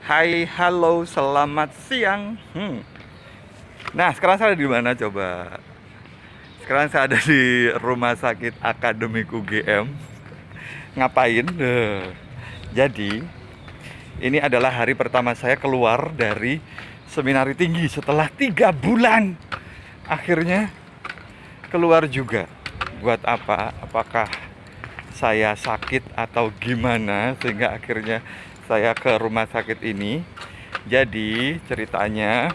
Hai, halo, selamat siang. Nah, sekarang saya ada di mana coba? Sekarang saya ada di Rumah Sakit Akademik UGM. Ngapain? Jadi, ini adalah hari pertama saya keluar dari seminari tinggi setelah 3 bulan. Akhirnya keluar juga. Buat apa? Apakah saya sakit atau gimana sehingga akhirnya saya ke rumah sakit ini. Jadi ceritanya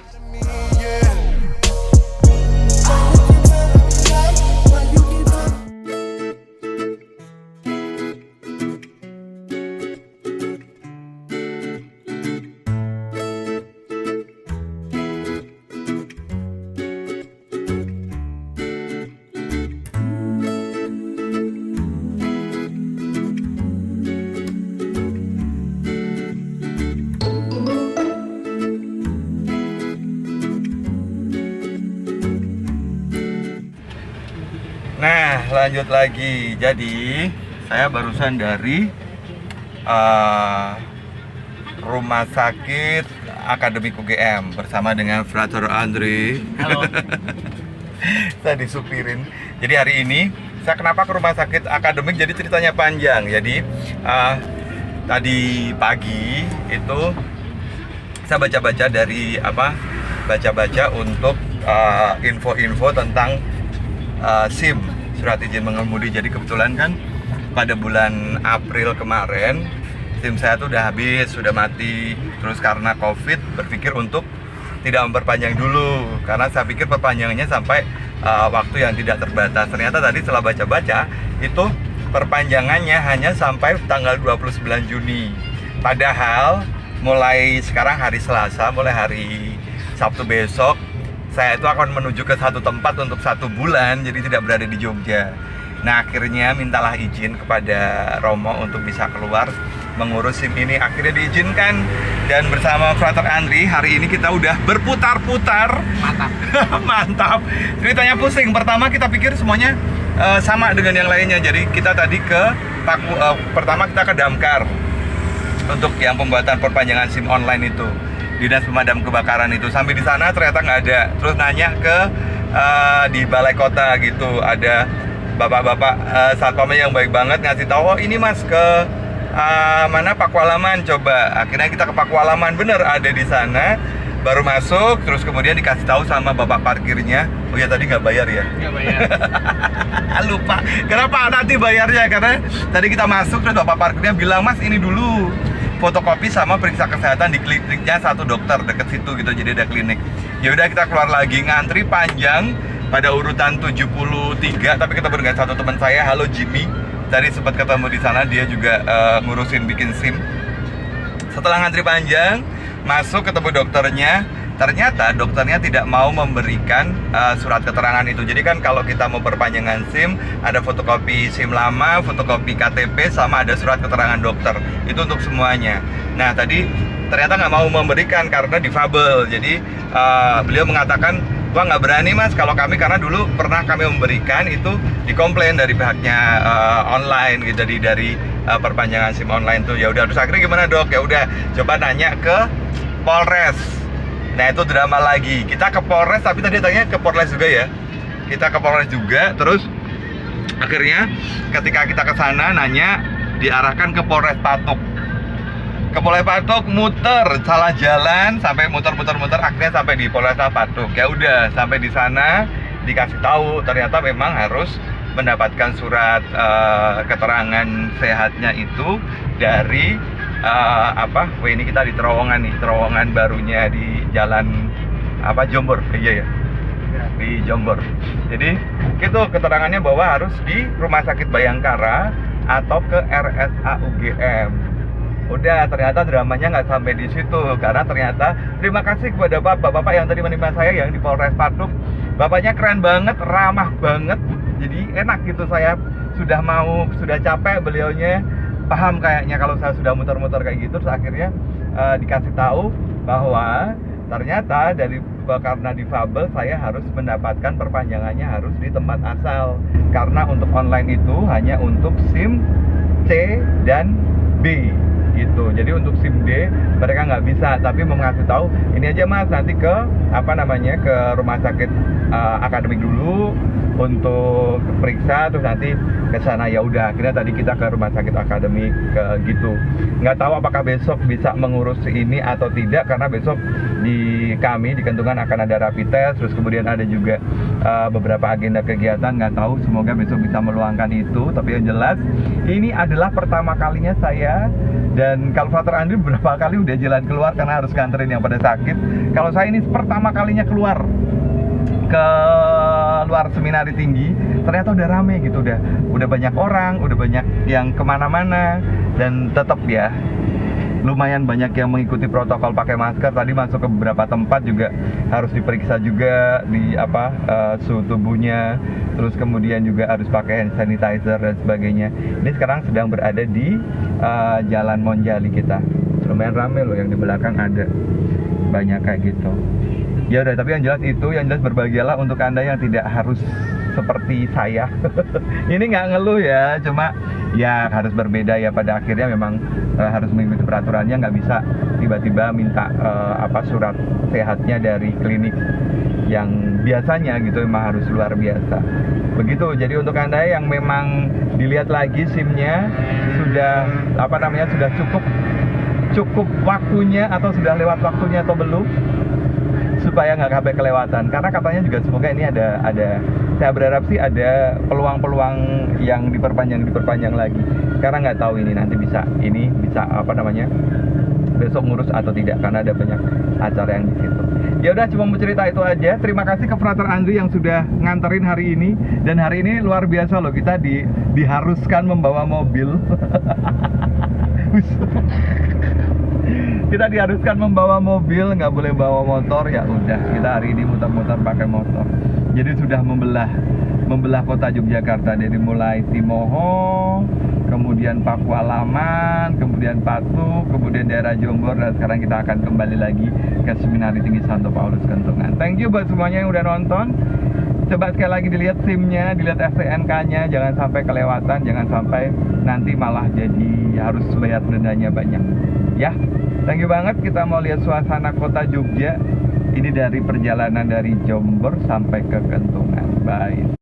nah, lanjut lagi. Jadi saya barusan dari Rumah Sakit Akademik UGM bersama dengan Frater Andre. Halo. Saya disupirin. Jadi hari ini saya kenapa ke Rumah Sakit Akademik? Jadi ceritanya panjang. Jadi tadi pagi itu saya baca-baca dari baca-baca untuk info-info tentang SIM, surat izin mengemudi. Jadi kebetulan kan pada bulan April kemarin SIM saya tuh udah habis, sudah mati. Terus karena COVID berpikir untuk tidak memperpanjang dulu, karena saya pikir perpanjangannya sampai waktu yang tidak terbatas. Ternyata tadi setelah baca-baca itu perpanjangannya hanya sampai tanggal 29 Juni. Padahal mulai sekarang hari Selasa, mulai hari Sabtu besok saya itu akan menuju ke satu tempat untuk 1 bulan, jadi tidak berada di Jogja. Nah, akhirnya mintalah izin kepada Romo untuk bisa keluar mengurus SIM ini. Akhirnya diizinkan, dan bersama Frater Andri hari ini kita udah berputar-putar. Mantap. Mantap. Ceritanya pusing. Pertama kita pikir semuanya sama dengan yang lainnya. Jadi kita tadi pertama kita ke Damkar untuk yang pembuatan perpanjangan SIM online itu, Dinas Pemadam Kebakaran itu. Sampai di sana ternyata nggak ada. Terus nanya ke di balai kota gitu, ada bapak-bapak satpamnya yang baik banget ngasih tahu, oh ini mas ke mana Pakualaman coba. Akhirnya kita ke Pakualaman, bener ada di sana. Baru masuk, terus kemudian dikasih tahu sama bapak parkirnya, oh ya tadi nggak bayar ya? Nggak bayar. Lupa. Kenapa nanti bayarnya? Karena tadi kita masuk terus bapak parkirnya bilang, mas ini dulu fotokopi sama periksa kesehatan di kliniknya satu dokter deket situ gitu, jadi ada klinik. Ya udah kita keluar lagi, ngantri panjang pada urutan 73, tapi ketemu dengan satu teman saya, halo Jimmy. Tadi sempat ketemu di sana, dia juga ngurusin bikin SIM. Setelah ngantri panjang, masuk ketemu dokternya. Ternyata dokternya tidak mau memberikan surat keterangan itu. Jadi kan kalau kita mau perpanjangan SIM, ada fotokopi SIM lama, fotokopi KTP, sama ada surat keterangan dokter. Itu untuk semuanya. Nah tadi ternyata nggak mau memberikan karena difabel. Jadi beliau mengatakan, wah nggak berani mas kalau kami, karena dulu pernah kami memberikan itu dikomplain dari pihaknya online gitu, dari perpanjangan SIM online tuh. Ya udah, terus akhirnya gimana dok? Ya udah coba nanya ke Polres. Nah itu drama lagi. Kita ke Polres, tapi tadi tanya ke Polres juga ya. Kita ke Polres juga, terus akhirnya ketika kita ke sana nanya, diarahkan ke Polres Patuk. Ke Polres Patuk muter, salah jalan sampai muter-muter, akhirnya sampai di Polres Patuk. Ya udah, sampai di sana dikasih tahu ternyata memang harus mendapatkan surat keterangan sehatnya itu dari ini kita di terowongan nih, terowongan barunya di jalan Jombor, iya ya, di Jombor. Jadi itu keterangannya bahwa harus di Rumah Sakit Bayangkara atau ke RSA UGM. Udah, ternyata dramanya nggak sampai di situ, karena ternyata terima kasih kepada bapak-bapak yang tadi menimpa saya yang di Polres Patuk. Bapaknya keren banget, ramah banget, jadi enak gitu. Saya sudah capek, beliaunya paham kayaknya kalau saya sudah muter-muter kayak gitu. Terus akhirnya dikasih tahu bahwa ternyata karena difabel saya harus mendapatkan perpanjangannya harus di tempat asal, karena untuk online itu hanya untuk SIM C dan B gitu. Jadi untuk SIM D mereka nggak bisa, tapi mau ngasih tahu ini aja Mas, nanti ke ke rumah sakit akademik dulu untuk periksa, terus nanti ke sana. Ya udah, akhirnya tadi kita ke rumah sakit akademik gitu. Nggak tahu apakah besok bisa mengurus ini atau tidak, karena besok di Kentungan akan ada rapid test, terus kemudian ada juga beberapa agenda kegiatan. Nggak tahu, semoga besok bisa meluangkan itu. Tapi yang jelas ini adalah pertama kalinya saya, dan kalau Frater Andri beberapa kali udah jalan keluar karena harus nganterin yang pada sakit. Kalau saya ini pertama kalinya keluar ke luar seminari tinggi, ternyata udah rame gitu, udah banyak orang, udah banyak yang kemana-mana, dan tetap ya lumayan banyak yang mengikuti protokol pakai masker. Tadi masuk ke beberapa tempat juga harus diperiksa juga di suhu tubuhnya, terus kemudian juga harus pakai hand sanitizer dan sebagainya. Ini sekarang sedang berada di Jalan Monjali kita. Lumayan rame loh, yang di belakang ada banyak kayak gitu. Ya udah, tapi yang jelas berbahagialah untuk Anda yang tidak harus seperti saya. Ini nggak ngeluh ya, cuma ya harus berbeda ya, pada akhirnya memang harus mengikuti peraturannya, nggak bisa tiba-tiba minta surat sehatnya dari klinik yang biasanya gitu, memang harus luar biasa. Begitu. Jadi untuk Anda yang memang dilihat lagi SIM-nya sudah sudah cukup waktunya atau sudah lewat waktunya atau belum, supaya nggak sampai kelewatan, karena katanya juga semoga ini ada saya berharap sih ada peluang-peluang yang diperpanjang lagi, karena nggak tahu ini nanti bisa besok ngurus atau tidak, karena ada banyak acara yang di situ. Ya udah, cuma mau cerita itu aja. Terima kasih ke Frater Andri yang sudah nganterin hari ini, dan hari ini luar biasa loh, kita diharuskan membawa mobil. Kita diharuskan membawa mobil, nggak boleh bawa motor. Ya udah, kita hari ini muter-muter pakai motor. Jadi sudah membelah kota Yogyakarta, dari mulai Timoho, kemudian Pakualaman, kemudian Patu, kemudian daerah Jombor, dan sekarang kita akan kembali lagi ke Seminari Tinggi Santo Paulus Kentungan. Thank you buat semuanya yang udah nonton. Coba sekali lagi dilihat SIM-nya, dilihat STNK-nya, jangan sampai kelewatan, jangan sampai nanti malah jadi harus bayar dendanya banyak. Ya, thank you banget. Kita mau lihat suasana kota Jogja. Ini dari perjalanan dari Jombor sampai ke Kentungan. Bye.